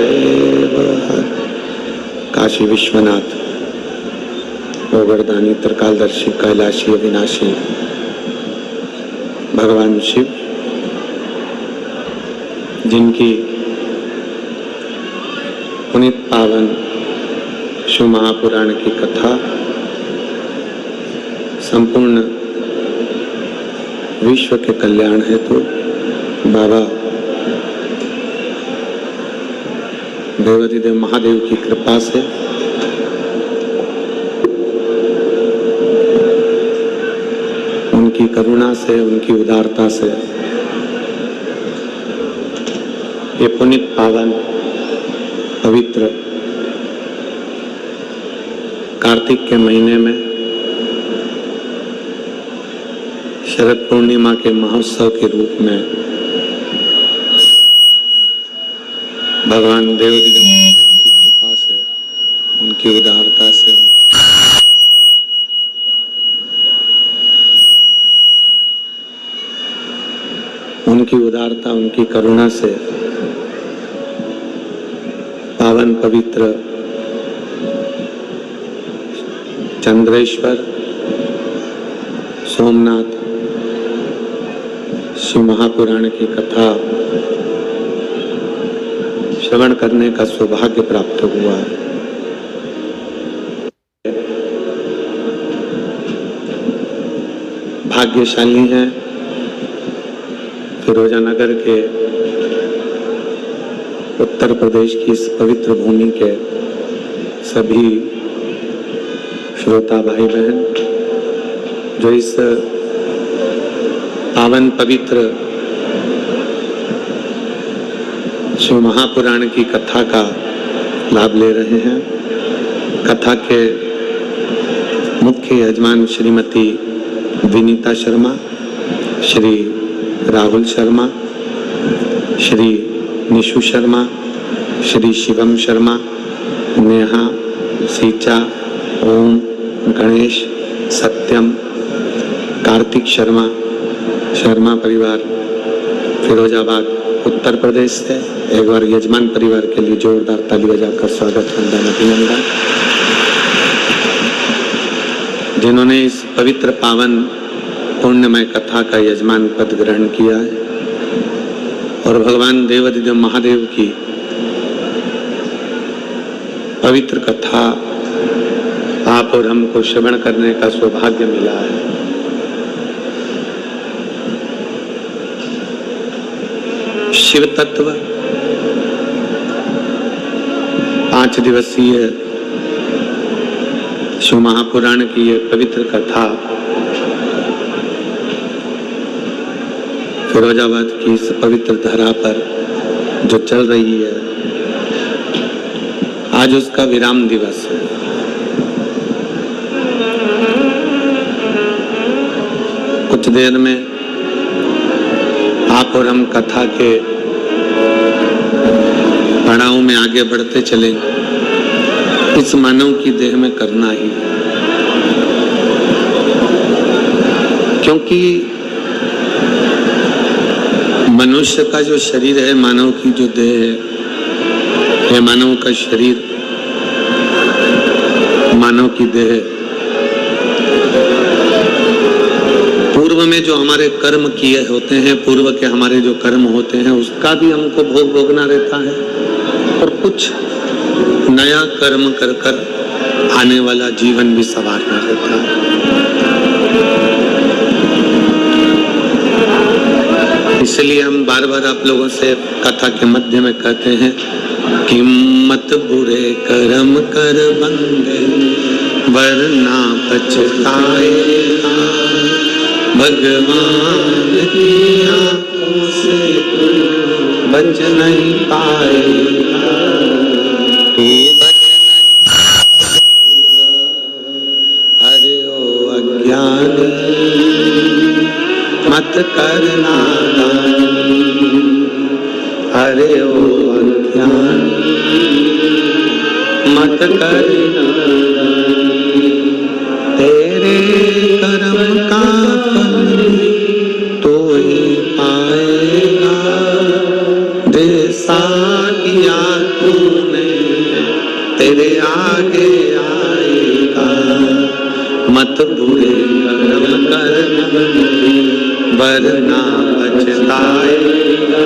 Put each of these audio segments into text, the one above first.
देव हर। काशी विश्वनाथ, ओगरदानी, त्रिकालदर्शी, कैलाशी, अविनाशी भगवान शिव, जिनकी पुनीत पावन शिव महापुराण की कथा संपूर्ण विश्व के कल्याण हेतु बाबा देवाधिदेव महादेव की कृपा से उनकी करुणा से, उनकी उदारता से ये पुनीत पावन पवित्र कार्तिक के महीने में शरद पूर्णिमा के महोत्सव के रूप में भगवान देव की कृपा से, उनकी उदारता से, उनकी करुणा से पावन पवित्र चंद्रेश्वर सोमनाथ शिव महापुराण की कथा श्रवण करने का सौभाग्य प्राप्त हुआ है। भाग्यशाली हैं फिरोजानगर के उत्तर प्रदेश की इस पवित्र भूमि के सभी श्रोता भाई बहन जो इस पावन पवित्र शिव महापुराण की कथा का लाभ ले रहे हैं। कथा के मुख्य यजमान श्रीमती विनीता शर्मा, श्री राहुल शर्मा, श्री निशु शर्मा, श्री शिवम शर्मा, नेहा, सीचा, ओम, गणेश, सत्यम, कार्तिक शर्मा, शर्मा परिवार फिरोजाबाद उत्तर प्रदेश से। एक बार यजमान परिवार के लिए जोरदार ताली बजाकर स्वागत, वंदन, अभिनंदन। जिन्होंने इस पवित्र पावन पुण्यमय कथा का यजमान पद ग्रहण किया है और भगवान देवाधिदेव महादेव की पवित्र कथा आप और हमको श्रवण करने का सौभाग्य मिला है। शिव तत्व 5 दिवसीय शिव महापुराण की यह पवित्र कथा फिरोजाबाद की इस पवित्र धरा पर जो चल रही है, आज उसका विराम दिवस है। कुछ देर में आप और हम कथा के पड़ाव में आगे बढ़ते चलेंगे। इस मानव की देह में करना ही, क्योंकि मनुष्य का जो शरीर है, मानव की जो देह है, मानव का शरीर, मानव की देह, पूर्व में जो हमारे कर्म किए होते हैं, पूर्व के हमारे जो कर्म होते हैं, उसका भी हमको भोग भोगना रहता है और कुछ नया कर्म कर कर आने वाला जीवन भी संवारना रहता है। इसलिए हम बार बार आप लोगों से कथा के मध्य में कहते हैं कि मत बुरे कर्म कर बंदे वरना पछताएगा, भगवान की आंखों से बच नहीं पाएगा, तू बच नहीं पाएगा। अरे ओ अज्ञानी मत करना दानी, अरे ओ अज्ञानी मत करना दानी, तेरे कर्म का फल तो ही पाएगा, जैसा किया तूने तेरे आगे आएगा, मत बुरे कर्म करना वरना पछताएगा।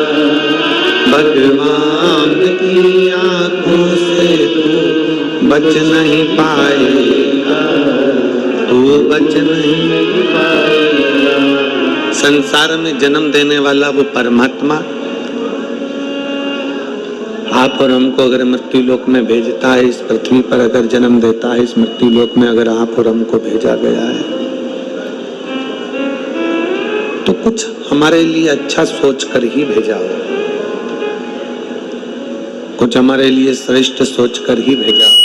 भगवान की आंखों से तू बच नहीं पाएगा, तू बच नहीं पाएगा। संसार में जन्म देने वाला वो परमात्मा आप और हमको अगर मृत्यु लोक में भेजता है, इस पृथ्वी पर अगर जन्म देता है, इस मृत्यु लोक में अगर आप और हमको भेजा गया है, तो कुछ हमारे लिए अच्छा सोच कर ही भेजा हो, कुछ हमारे लिए श्रेष्ठ सोच कर ही भेजा हो।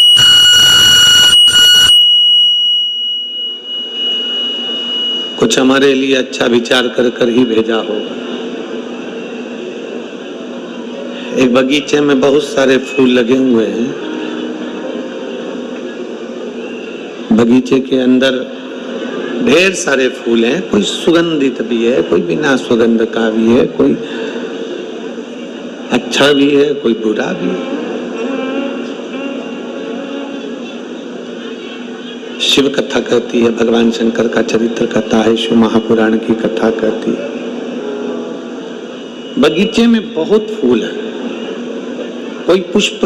कुछ हमारे लिए अच्छा विचार कर कर ही भेजा होगा। एक बगीचे में बहुत सारे फूल लगे हुए हैं। बगीचे के अंदर ढेर सारे फूल हैं, कोई सुगंधित भी है, कोई बिना सुगंध का भी है, कोई अच्छा भी है, कोई बुरा भी है। शिव कथा कहती है, भगवान शंकर का चरित्र कथा है, शिव महापुराण की कथा कहती है। बगीचे में बहुत फूल है, कोई पुष्प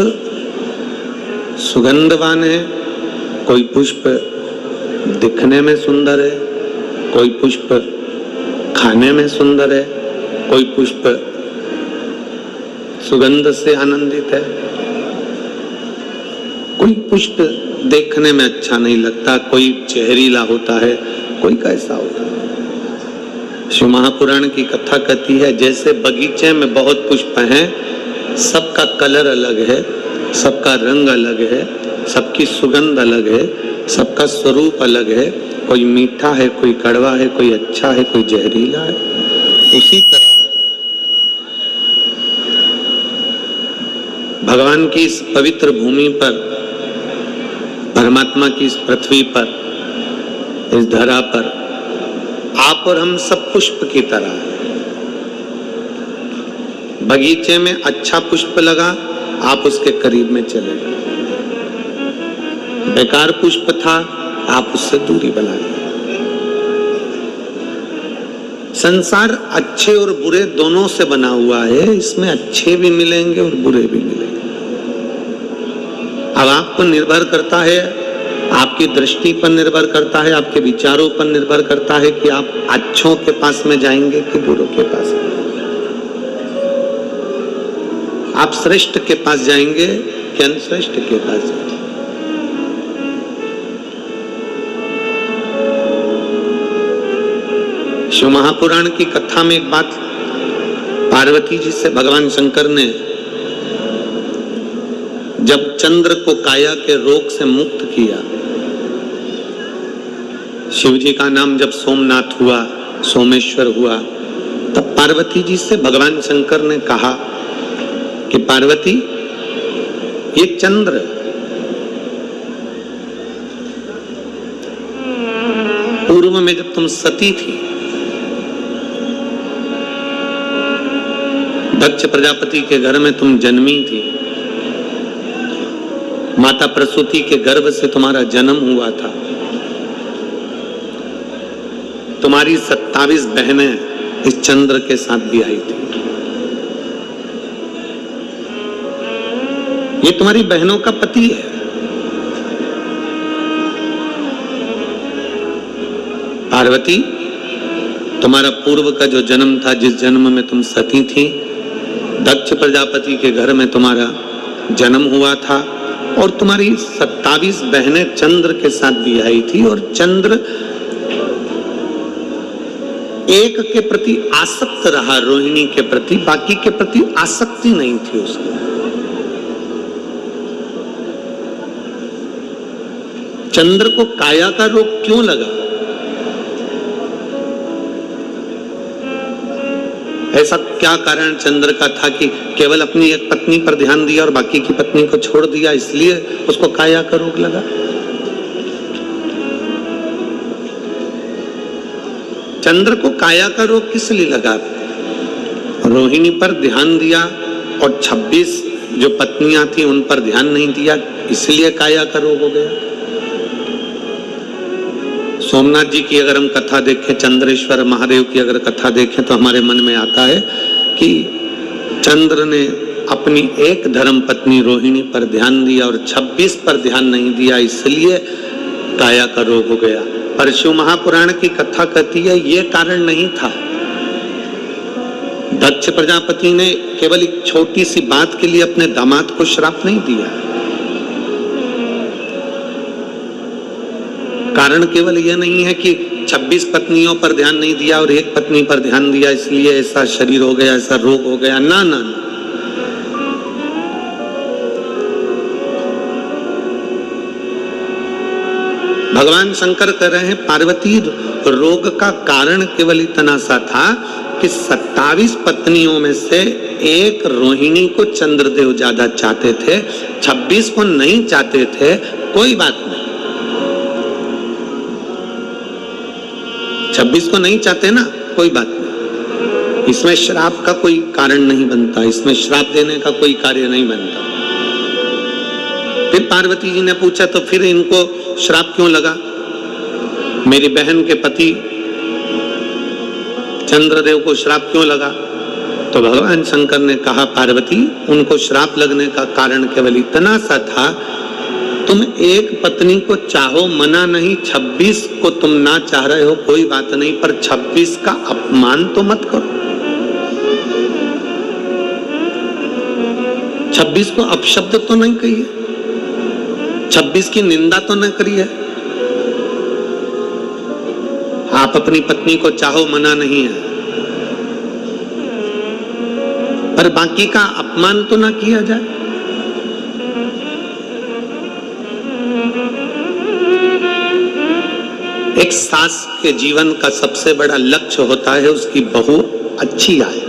सुगंधवान है, कोई पुष्प दिखने में सुंदर है, कोई पुष्प खाने में सुंदर है, कोई पुष्प सुगंध से आनंदित है, कोई पुष्प देखने में अच्छा नहीं लगता, कोई जहरीला होता है, कोई कैसा होता है। शिव महापुराण की कथा कहती है, जैसे बगीचे में बहुत पुष्प हैं, सबका कलर अलग है, सबका रंग अलग है, सबकी सुगंध अलग है, सबका स्वरूप अलग है, कोई मीठा है, कोई कड़वा है, कोई अच्छा है, कोई जहरीला है। उसी तरह भगवान की इस पवित्र भूमि पर, परमात्मा की इस पृथ्वी पर, इस धरा पर आप और हम सब पुष्प की तरह हैं। बगीचे में अच्छा पुष्प लगा, आप उसके करीब में चले गए। बेकार पुष्प था, आप उससे दूरी बना लिए। संसार अच्छे और बुरे दोनों से बना हुआ है, इसमें अच्छे भी मिलेंगे और बुरे भी मिलेंगे। अब आपको निर्भर करता है, आपकी दृष्टि पर निर्भर करता है, आपके विचारों पर निर्भर करता है कि आप अच्छों के पास में जाएंगे कि बुरों के पास में। आप श्रेष्ठ के पास जाएंगे कि अनश्रेष्ठ के पास जाएंगे। शिव महापुराण की कथा में एक बात, पार्वती जी से भगवान शंकर ने जब चंद्र को काया के रोग से मुक्त किया, शिव जी का नाम जब सोमनाथ हुआ, सोमेश्वर हुआ, तब पार्वती जी से भगवान शंकर ने कहा कि पार्वती, ये चंद्र पूर्व में जब तुम सती थी, दक्ष प्रजापति के घर में तुम जन्मी थी, माता प्रसूति के गर्भ से तुम्हारा जन्म हुआ था, तुम्हारी 27 बहनें इस चंद्र के साथ भी आई थी। ये तुम्हारी बहनों का पति है। पार्वती, तुम्हारा पूर्व का जो जन्म था, जिस जन्म में तुम सती थी, दक्ष प्रजापति के घर में तुम्हारा जन्म हुआ था और तुम्हारी 27 बहनें चंद्र के साथ भी आई थी, और चंद्र एक के प्रति आसक्त रहा, रोहिणी के प्रति, बाकी के प्रति आसक्ति नहीं थी उसकी। चंद्र को काया का रोग क्यों लगा? ऐसा क्या कारण चंद्र का था कि केवल अपनी एक पत्नी पर ध्यान दिया और बाकी की पत्नी को छोड़ दिया, इसलिए उसको काया का रोग लगा? चंद्र को काया का रोग किस लिए लगा? रोहिणी पर ध्यान दिया और 26 जो पत्नियां थी उन पर ध्यान नहीं दिया, इसलिए काया का रोग हो गया। सोमनाथ जी की अगर हम कथा देखें, चंद्रेश्वर महादेव की अगर कथा देखें, तो हमारे मन में आता है कि चंद्र ने अपनी एक धर्म पत्नी रोहिणी पर ध्यान दिया और 26 पर ध्यान नहीं दिया, इसलिए काया का रोग हो गया। पर शिव महापुराण की कथा कहती है ये कारण नहीं था। दक्ष प्रजापति ने केवल एक छोटी सी बात के लिए अपने दामाद को श्राप नहीं दिया। कारण केवल यह नहीं है कि 26 पत्नियों पर ध्यान नहीं दिया और एक पत्नी पर ध्यान दिया इसलिए ऐसा शरीर हो गया, ऐसा रोग हो गया। ना ना ना, भगवान शंकर कह रहे हैं पार्वती रोग का कारण केवल इतना सा था कि 27 पत्नियों में से एक रोहिणी को चंद्रदेव ज्यादा चाहते थे, 26 को नहीं चाहते थे। कोई बात नहीं, 26 को नहीं चाहते ना, कोई बात नहीं, इसमें श्राप का कोई कारण नहीं बनता, इसमें श्राप देने का कोई कार्य नहीं बनता। फिर पार्वती जी ने पूछा तो फिर इनको श्राप क्यों लगा? मेरी बहन के पति चंद्रदेव को श्राप क्यों लगा? तो भगवान शंकर ने कहा पार्वती, उनको श्राप लगने का कारण केवल इतना सा था, तुम एक पत्नी को चाहो मना नहीं, 26 को तुम ना चाह रहे हो कोई बात नहीं, पर 26 का अपमान तो मत करो। 26 को अपशब्द तो नहीं कहिए, 26 की निंदा तो न करिए। आप अपनी पत्नी को चाहो मना नहीं है, पर बाकी का अपमान तो ना किया जाए। एक सास के जीवन का सबसे बड़ा लक्ष्य होता है उसकी बहू अच्छी आए,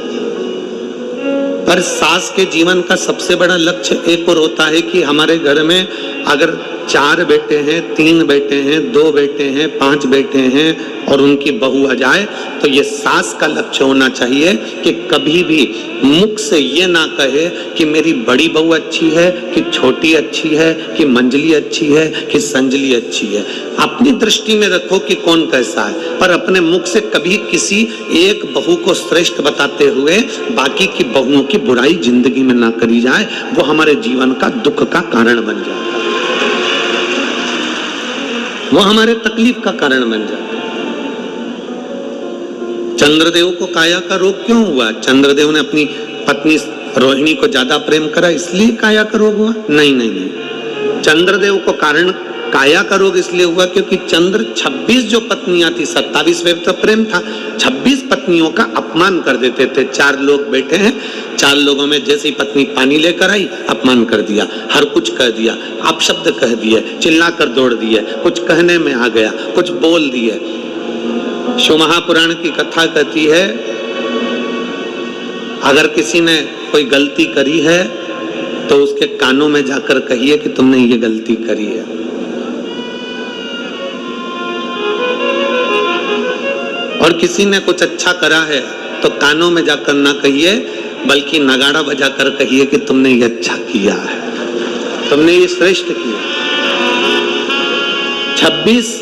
पर सास के जीवन का सबसे बड़ा लक्ष्य एक और होता है कि हमारे घर में अगर 4 बेटे हैं, 3 बेटे हैं, 2 बेटे हैं, 5 बेटे हैं और उनकी बहू आ जाए, तो ये सास का लक्ष्य होना चाहिए कि कभी भी मुख से ये ना कहे कि मेरी बड़ी बहू अच्छी है, कि छोटी अच्छी है, कि मंजली अच्छी है, कि संजली अच्छी है। अपनी दृष्टि में रखो कि कौन कैसा है, पर अपने मुख से कभी किसी एक बहू को श्रेष्ठ बताते हुए बाकी की बहुओं की बुराई जिंदगी में ना करी जाए, वो हमारे जीवन का दुख का कारण बन जाए, वो हमारे तकलीफ का कारण बन जाए। चंद्रदेव को काया का रोग क्यों हुआ? चंद्रदेव ने अपनी पत्नी रोहिणी को ज्यादा प्रेम करा इसलिए काया का रोग हुआ? नहीं नहीं नहीं, चंद्रदेव को कारण काया का रोग इसलिए हुआ क्योंकि चंद्र 26 जो पत्नियां थी, 27 में तो प्रेम था, 26 पत्नियों का अपमान कर देते थे। 4 लोग बैठे हैं, 4 लोगों में जैसी पत्नी पानी लेकर आई अपमान कर दिया, हर कुछ कह दिया, अपशब्द कह दिए, चिल्लाकर दौड़ दिए, कुछ कहने में आ गया, कुछ बोल दिए। शिव महापुराण की कथा कहती है अगर किसी ने कोई गलती करी है तो उसके कानों में जाकर कहिए कि तुमने ये गलती करी है। और किसी ने कुछ अच्छा करा है तो कानों में जाकर ना कहिए, बल्कि नगाड़ा बजाकर कहिए कि तुमने ये अच्छा किया है, तुमने ये श्रेष्ठ किया। 26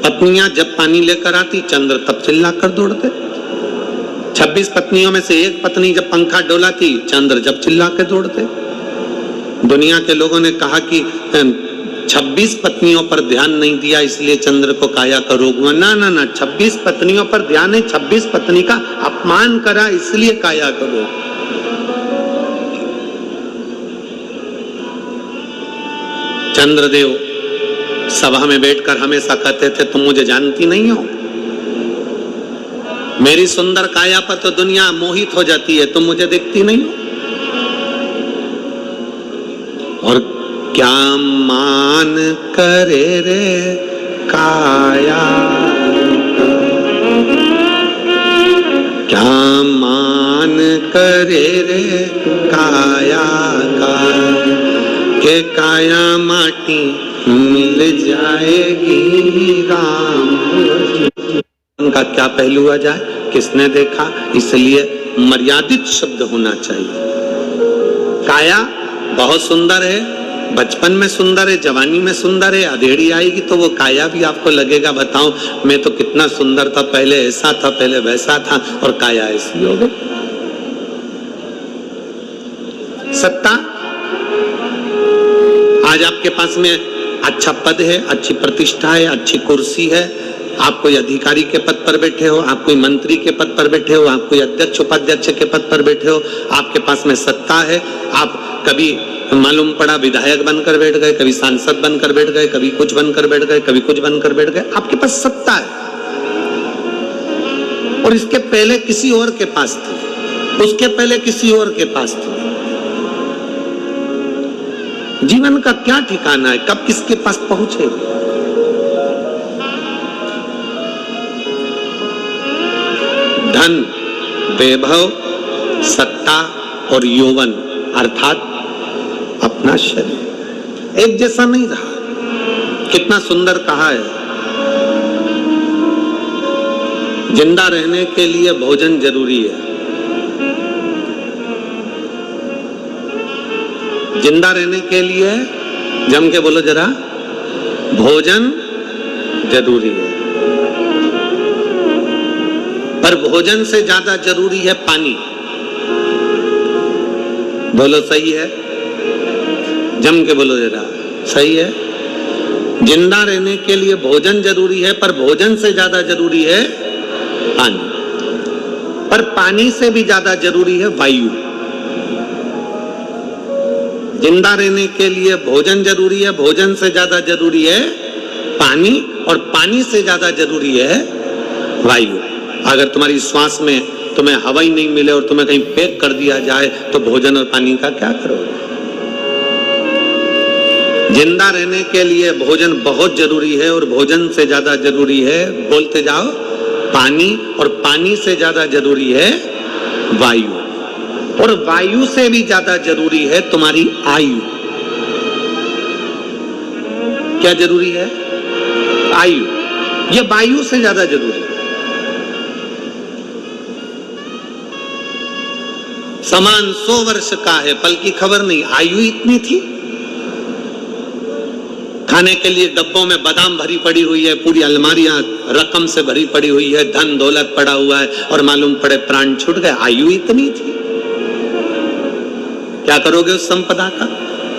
पत्नियां जब पानी लेकर आती, चंद्र तब चिल्लाकर दौड़ते। 26 पत्नियों में से एक पत्नी जब पंखा डोलाती, चंद्र जब चिल्लाकर दौड़ते। दुनिया के लोगों ने कहा कि 26 पत्नियों पर ध्यान नहीं दिया इसलिए चंद्र को काया का रोग हुआ। ना ना ना, 26 पत्नियों पर ध्यान है, 26 पत्नी का अपमान करा इसलिए काया का रोग। चंद्रदेव सभा में बैठकर हमेशा कहते थे तुम मुझे जानती नहीं हो, मेरी सुंदर काया पर तो दुनिया मोहित हो जाती है, तुम मुझे देखती नहीं हो। और क्या मान करे रे काया, क्या मान करे रे काया का, के काया माटी मिल जाएगी राम। उनका क्या पहलू आ जाए, किसने देखा, इसलिए मर्यादित शब्द होना चाहिए। काया बहुत सुंदर है, बचपन में सुंदर है, जवानी में सुंदर है, अधेड़ी आएगी तो वो काया भी आपको लगेगा बताओ मैं तो कितना सुंदर था, पहले ऐसा था, पहले वैसा था, और काया ऐसी हो गई। सत्ता, आज आपके पास में अच्छा पद है, अच्छी प्रतिष्ठा है, अच्छी कुर्सी है, आप कोई अधिकारी के पद पर बैठे हो, आप कोई मंत्री के पद पर बैठे हो, आप कोई अध्यक्ष उपाध्यक्ष के पद पर बैठे हो, आपके पास में सत्ता है, आप कभी मालूम पड़ा विधायक बनकर बैठ गए, कभी सांसद बनकर बैठ गए, कभी कुछ बनकर बैठ गए, कभी कुछ बनकर बैठ गए, आपके पास सत्ता है। और इसके पहले किसी और के पास थी, उसके पहले किसी और के पास थी। जीवन का क्या ठिकाना है, कब किसके पास पहुंचे। धन, वैभव, सत्ता और यौवन अर्थात अपना शरीर एक जैसा नहीं रहा। कितना सुंदर कहा है, जिंदा रहने के लिए भोजन जरूरी है। जिंदा रहने के लिए जम के बोलो जरा, भोजन जरूरी है, पर भोजन से ज्यादा जरूरी है पानी। बोलो सही है, जम के बोलो जरा, सही है। जिंदा रहने के लिए भोजन जरूरी है, पर भोजन से ज्यादा जरूरी है पानी, पर पानी से भी ज्यादा जरूरी है वायु। जिंदा रहने के लिए भोजन जरूरी है, भोजन से ज्यादा जरूरी है पानी, और पानी से ज्यादा जरूरी है वायु। अगर तुम्हारी श्वास में तुम्हें हवा ही नहीं मिले और तुम्हें कहीं पैक कर दिया जाए तो भोजन और पानी का क्या करोगे। जिंदा रहने के लिए भोजन बहुत जरूरी है, और भोजन से ज्यादा जरूरी है, बोलते जाओ, पानी, और पानी से ज्यादा जरूरी है वायु, और वायु से भी ज्यादा जरूरी है तुम्हारी आयु। क्या जरूरी है? आयु। ये वायु से ज्यादा जरूरी है। समान 100 वर्ष का है, पल की खबर नहीं, आयु इतनी थी। खाने के लिए डब्बों में बादाम भरी पड़ी हुई है, पूरी अलमारियां रकम से भरी पड़ी हुई है, धन दौलत पड़ा हुआ है, और मालूम पड़े प्राण छूट गए, आयु इतनी थी। क्या करोगे उस संपदा का?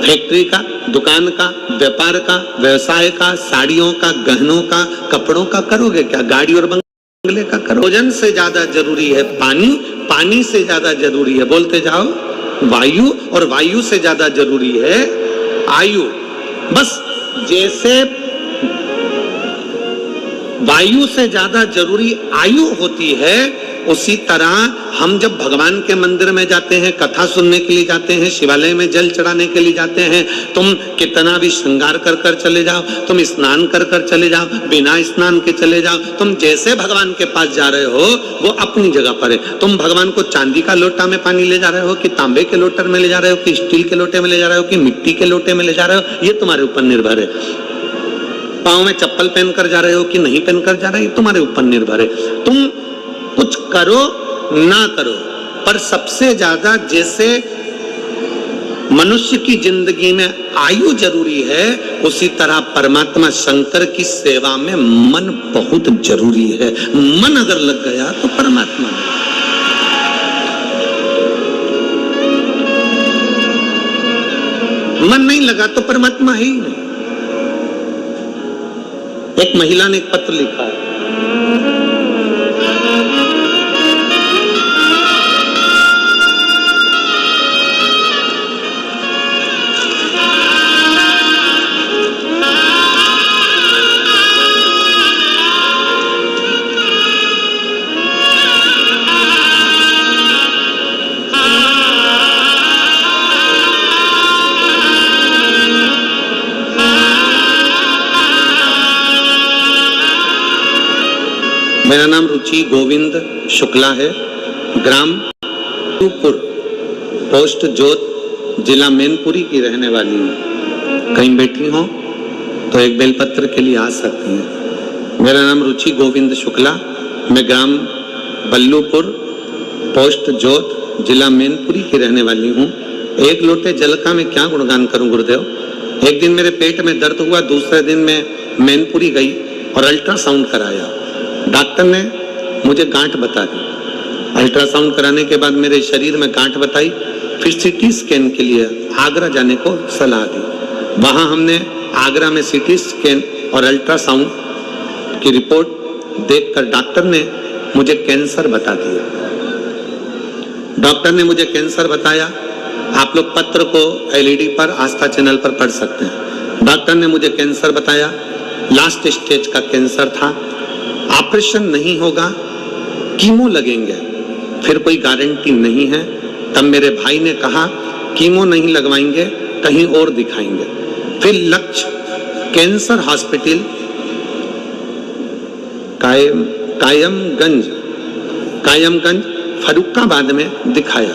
फैक्ट्री का, दुकान का, व्यापार का, व्यवसाय का, साड़ियों का, गहनों का, कपड़ों का करोगे क्या? गाड़ी और बंगले का करो। भोजन से ज्यादा जरूरी है पानी, पानी से ज्यादा जरूरी है, बोलते जाओ, वायु, और वायु से ज्यादा जरूरी है आयु। बस जैसे वायु से ज्यादा जरूरी आयु होती है, उसी तरह हम जब भगवान के मंदिर में जाते हैं, कथा सुनने के लिए जाते हैं, शिवालय में जल चढ़ाने के लिए जाते हैं, तुम कितना भी श्रृंगार कर कर चले जाओ, तुम स्नान कर कर चले जाओ, बिना स्नान के चले जाओ, तुम जैसे भगवान के पास जा रहे हो वो अपनी जगह पर है। तुम भगवान को चांदी का लोटा में पानी ले जा रहे हो, कि तांबे के लोटे में ले जा रहे हो, कि स्टील के लोटे में ले जा रहे हो, कि मिट्टी के लोटे में ले जा रहे हो, ये तुम्हारे ऊपर निर्भर है। पाँव में चप्पल पहनकर जा रहे हो कि नहीं पहनकर जा रहे हो, ये तुम्हारे ऊपर निर्भर है। तुम कुछ करो ना करो, पर सबसे ज्यादा जैसे मनुष्य की जिंदगी में आयु जरूरी है, उसी तरह परमात्मा शंकर की सेवा में मन बहुत जरूरी है। मन अगर लग गया तो परमात्मा है। मन नहीं लगा तो परमात्मा है ही नहीं। एक महिला ने एक पत्र लिखा है, मेरा नाम रुचि गोविंद शुक्ला है, ग्राम पुर, पोस्ट जोत, जिला मैनपुरी की रहने वाली हूँ। कहीं बैठी हो तो एक बेलपत्र के लिए आ सकती हैं। मेरा नाम रुचि गोविंद शुक्ला, मैं ग्राम बल्लूपुर, पोस्ट जोत, जिला मैनपुरी की रहने वाली हूँ। एक लोटे जल का मैं क्या गुणगान करूं गुरुदेव। एक दिन मेरे पेट में दर्द हुआ, दूसरे दिन मैं मैनपुरी गई और अल्ट्रासाउंड कराया। डॉक्टर ने मुझे गांठ बता दी। अल्ट्रासाउंड कराने के बाद मेरे शरीर में गांठ बताई, फिर सीटी स्कैन के लिए आगरा जाने को सलाह दी। वहां हमने आगरा में सीटी स्कैन और अल्ट्रासाउंड की रिपोर्ट देखकर डॉक्टर ने मुझे कैंसर बता दिया। डॉक्टर ने मुझे कैंसर बताया। आप लोग पत्र को एलईडी पर आस्था चैनल पर पढ़ सकते हैं। डॉक्टर ने मुझे कैंसर बताया, लास्ट स्टेज का कैंसर था, ऑपरेशन नहीं होगा, कीमो लगेंगे, फिर कोई गारंटी नहीं है। तब मेरे भाई ने कहा कीमो नहीं लगवाएंगे, कहीं और दिखाएंगे। फिर लक्ष्य कैंसर हॉस्पिटल कायमगंज फरुखाबाद में दिखाया।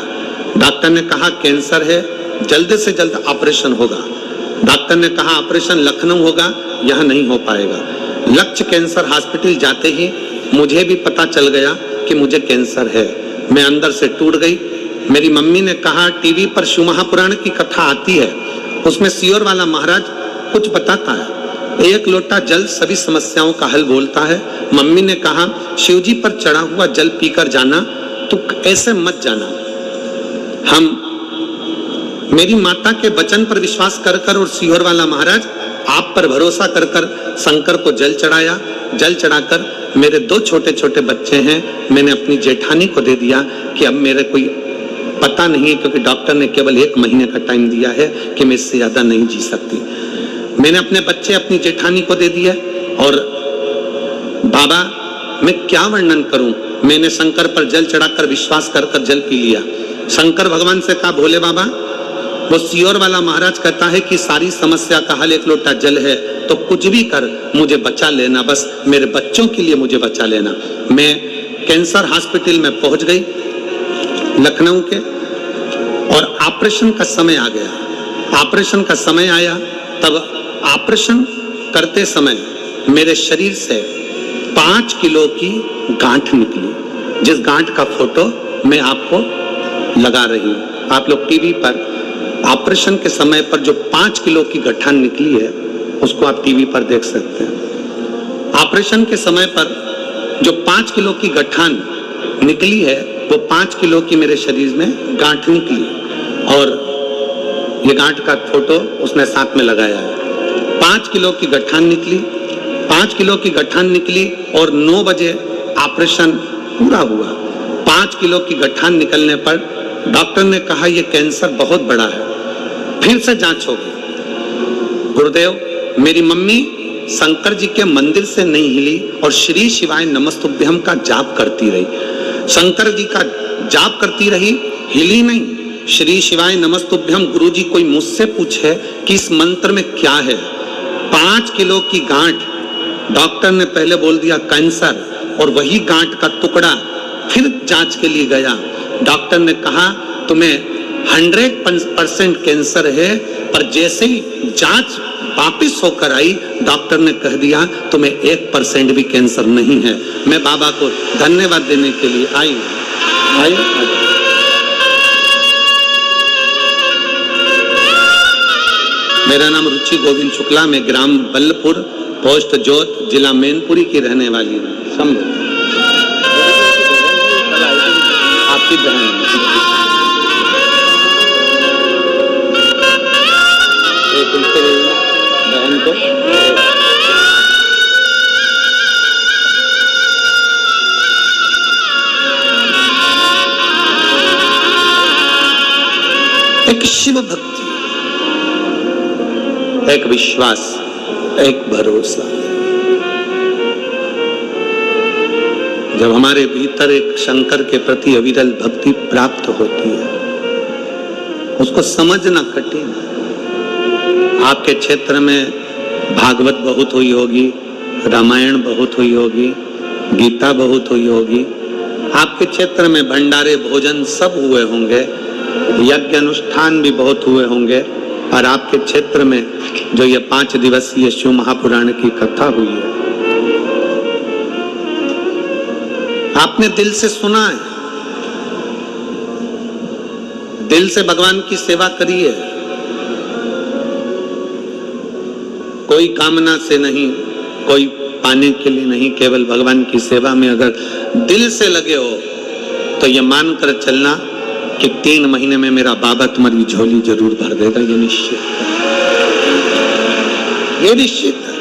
डॉक्टर ने कहा कैंसर है, जल्द से जल्द ऑपरेशन होगा। डॉक्टर ने कहा ऑपरेशन लखनऊ होगा, यहां नहीं हो पाएगा। लक्ष्य कैंसर हॉस्पिटल जाते ही मुझे भी पता चल गया कि मुझे कैंसर है। मैं अंदर से टूट गई। मेरी मम्मी ने कहा टीवी पर शिव महापुराण की कथा आती है, उसमें सियोर वाला महाराज कुछ बताता है, एक लोटा जल सभी समस्याओं का हल बोलता है। मम्मी ने कहा शिव जी पर चढ़ा हुआ जल पीकर जाना, तो ऐसे मत जाना। मेरी माता के वचन पर विश्वास कर कर और सियोर वाला महाराज आप पर भरोसा कर कर शंकर को जल चढ़ाया। जल चढ़ाकर मेरे 2 छोटे छोटे बच्चे हैं, मैंने अपनी जेठानी को दे दिया कि अब मेरे कोई पता नहीं, क्योंकि डॉक्टर ने केवल 1 महीने का टाइम दिया है कि मैं इससे ज्यादा नहीं जी सकती। मैंने अपने बच्चे अपनी जेठानी को दे दिए। और बाबा मैं क्या वर्णन करूं, मैंने शंकर पर जल चढ़ाकर विश्वास कर कर जल पी लिया। शंकर भगवान से कहा भोले बाबा, वो सियोर वाला महाराज कहता है कि सारी समस्या का हल 1 लोटा जल है, तो कुछ भी कर मुझे बचा लेना, बस मेरे बच्चों के लिए मुझे बचा लेना। मैं कैंसर हॉस्पिटल में पहुंच गई लखनऊ के, और ऑपरेशन का समय आ गया। ऑपरेशन का समय आया, तब ऑपरेशन करते समय मेरे शरीर से 5 किलो की गांठ निकली, जिस गांठ का फोटो मैं आपको लगा रही हूं। आप लोग टीवी पर ऑपरेशन के समय पर जो 5 किलो की गठान निकली है, उसको आप टीवी पर देख सकते हैं। ऑपरेशन के समय पर जो 5 किलो की गठान निकली है, वो 5 किलो की मेरे शरीर में गांठ निकली, और ये गांठ का फोटो उसने साथ में लगाया है। 5 किलो की गठान निकली, 5 किलो की गठान निकली, और 9 बजे ऑपरेशन पूरा हुआ। 5 किलो की गठान निकलने पर डॉक्टर ने कहा यह कैंसर बहुत बड़ा है, फिर से जांच होगी। गुरुदेव, मेरी मम्मी शंकर जी के मंदिर से नहीं हिली और श्री शिवाय नमस्तुभ्यम का जाप करती रही। शंकर जी का जाप करती रही, हिली नहीं। श्री शिवाय नमस्तुभ्यम गुरु जी कोई मुझसे पूछे कि इस मंत्र में क्या है, 5 किलो की गांठ डॉक्टर ने पहले बोल दिया कैंसर, और वही गांठ का टुकड़ा फिर जांच के लिए गया। डॉक्टर ने कहा तुम्हें 100% कैंसर है, पर जैसे ही जांच वापिस होकर आई, डॉक्टर ने कह दिया तुम्हें 1% भी कैंसर नहीं है। मैं बाबा को धन्यवाद देने के लिए आई। मेरा नाम रुचि गोविंद शुक्ला, मैं ग्राम बल्लपुर, पोस्ट जोत, जिला मैनपुरी की रहने वाली हूँ। समझो आपकी बहन बहन को एक शिव भक्ति, एक विश्वास, एक भरोसा। जब हमारे भीतर एक शंकर के प्रति अविरल भक्ति प्राप्त होती है, उसको समझना कठिन। आपके क्षेत्र में भागवत बहुत हुई होगी, रामायण बहुत हुई होगी, गीता बहुत हुई होगी। आपके क्षेत्र में भंडारे भोजन सब हुए होंगे, यज्ञ अनुष्ठान भी बहुत हुए होंगे, और आपके क्षेत्र में जो ये 5 दिवसीय शिव महापुराण की कथा हुई है, आपने दिल से सुना है, दिल से भगवान की सेवा करिए, कोई कामना से नहीं, कोई पाने के लिए नहीं, केवल भगवान की सेवा में अगर दिल से लगे हो तो ये मानकर चलना कि 3 महीने में मेरा बाबा तुम्हारी झोली जरूर भर देगा। ये निश्चित है, ये निश्चित है।